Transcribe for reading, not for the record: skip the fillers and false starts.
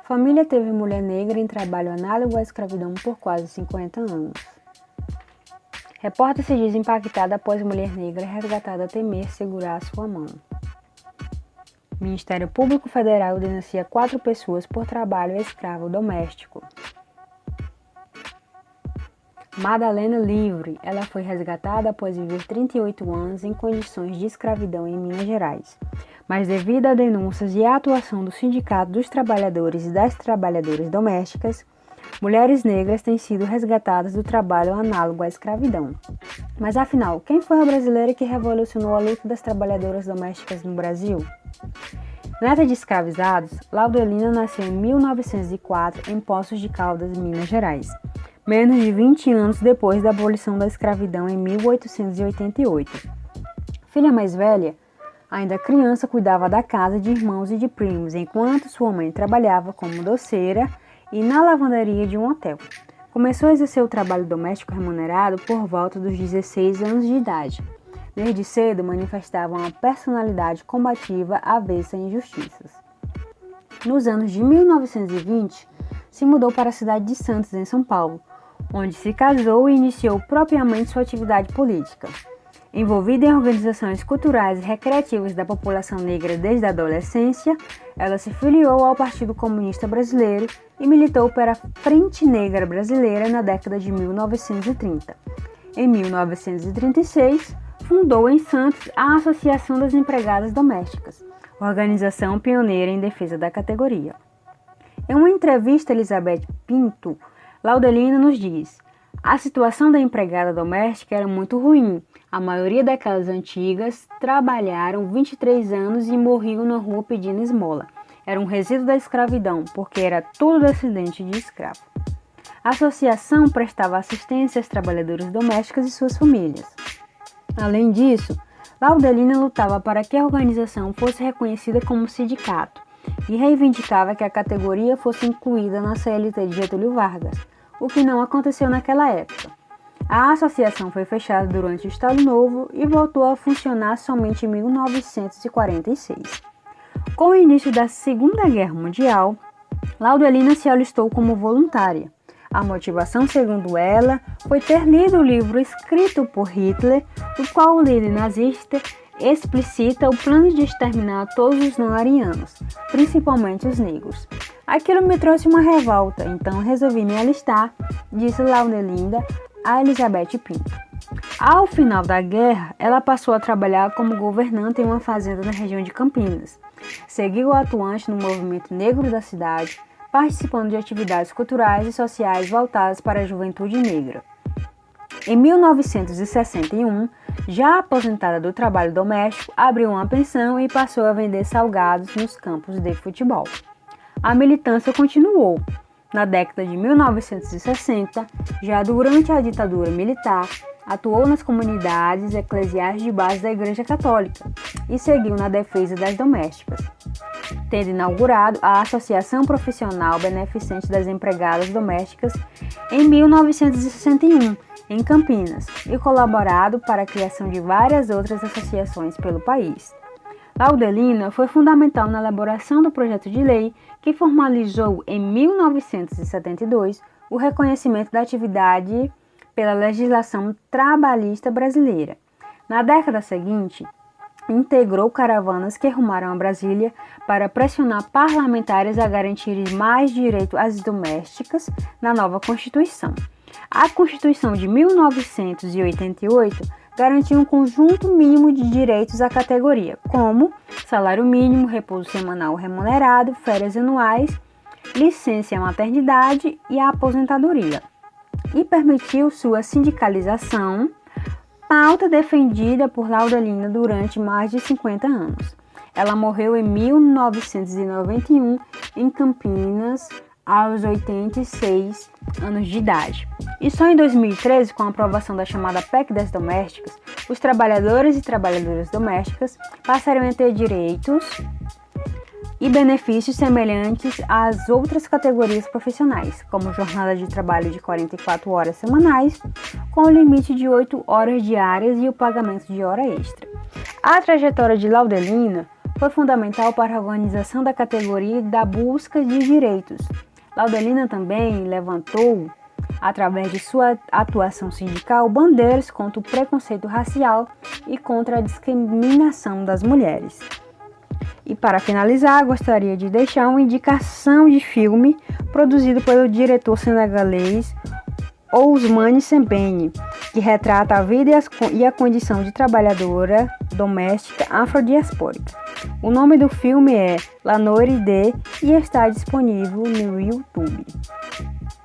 Família teve mulher negra em trabalho análogo à escravidão por quase 50 anos. Repórter se diz impactada após mulher negra resgatada temer segurar sua mão. Ministério Público Federal denuncia 4 pessoas por trabalho escravo doméstico. Madalena livre. Ela foi resgatada após viver 38 anos em condições de escravidão em Minas Gerais. Mas devido a denúncias e à atuação do Sindicato dos Trabalhadores e das Trabalhadoras Domésticas, mulheres negras têm sido resgatadas do trabalho análogo à escravidão. Mas afinal, quem foi a brasileira que revolucionou a luta das trabalhadoras domésticas no Brasil? Neta de escravizados, Laudelina nasceu em 1904 em Poços de Caldas, Minas Gerais, menos de 20 anos depois da abolição da escravidão em 1888. Filha mais velha, ainda criança, cuidava da casa de irmãos e de primos, enquanto sua mãe trabalhava como doceira e na lavanderia de um hotel. Começou a exercer o trabalho doméstico remunerado por volta dos 16 anos de idade. Desde cedo manifestava uma personalidade combativa avessa a injustiças. Nos anos de 1920, se mudou para a cidade de Santos, em São Paulo, onde se casou e iniciou propriamente sua atividade política. Envolvida em organizações culturais e recreativas da população negra desde a adolescência, ela se filiou ao Partido Comunista Brasileiro e militou para a Frente Negra Brasileira na década de 1930. Em 1936, fundou em Santos a Associação das Empregadas Domésticas, organização pioneira em defesa da categoria. Em uma entrevista a Elizabeth Pinto, Laudelina nos diz: a situação da empregada doméstica era muito ruim. A maioria daquelas antigas trabalharam 23 anos e morriam na rua pedindo esmola. Era um resíduo da escravidão, porque era tudo descendente de escravo. A associação prestava assistência às trabalhadoras domésticas e suas famílias. Além disso, Laudelina lutava para que a organização fosse reconhecida como sindicato e reivindicava que a categoria fosse incluída na CLT de Getúlio Vargas, o que não aconteceu naquela época. A associação foi fechada durante o Estado Novo e voltou a funcionar somente em 1946. Com o início da Segunda Guerra Mundial, Laudelina se alistou como voluntária. A motivação, segundo ela, foi ter lido o livro escrito por Hitler, no qual o líder nazista explicita o plano de exterminar todos os não-arianos, principalmente os negros. Aquilo me trouxe uma revolta, então resolvi me alistar, disse Laudelina a Elizabeth Pinto. Ao final da guerra, ela passou a trabalhar como governanta em uma fazenda na região de Campinas. Seguiu atuante no movimento negro da cidade, participando de atividades culturais e sociais voltadas para a juventude negra. Em 1961, já aposentada do trabalho doméstico, abriu uma pensão e passou a vender salgados nos campos de futebol. A militância continuou. Na década de 1960, já durante a ditadura militar, atuou nas comunidades eclesiais de base da Igreja Católica e seguiu na defesa das domésticas, tendo inaugurado a Associação Profissional Beneficente das Empregadas Domésticas em 1961, em Campinas, e colaborado para a criação de várias outras associações pelo país. Laudelina foi fundamental na elaboração do projeto de lei que formalizou em 1972 o reconhecimento da atividade pela legislação trabalhista brasileira. Na década seguinte, integrou caravanas que rumaram a Brasília para pressionar parlamentares a garantirem mais direito às domésticas na nova Constituição. A Constituição de 1988 garantiu um conjunto mínimo de direitos à categoria, como salário mínimo, repouso semanal remunerado, férias anuais, licença maternidade e a aposentadoria, e permitiu sua sindicalização, pauta defendida por Laudelina durante mais de 50 anos. Ela morreu em 1991 em Campinas, aos 86 anos de idade. E só em 2013, com a aprovação da chamada PEC das Domésticas, os trabalhadores e trabalhadoras domésticas passaram a ter direitos e benefícios semelhantes às outras categorias profissionais, como jornada de trabalho de 44 horas semanais, com o limite de 8 horas diárias e o pagamento de hora extra. A trajetória de Laudelina foi fundamental para a organização da categoria e da busca de direitos. Laudelina também levantou, através de sua atuação sindical, bandeiras contra o preconceito racial e contra a discriminação das mulheres. E para finalizar, gostaria de deixar uma indicação de filme produzido pelo diretor senegalês Ousmane Sembène, que retrata a vida e a condição de trabalhadora doméstica afrodiaspórica. O nome do filme é La Noire de e está disponível no YouTube.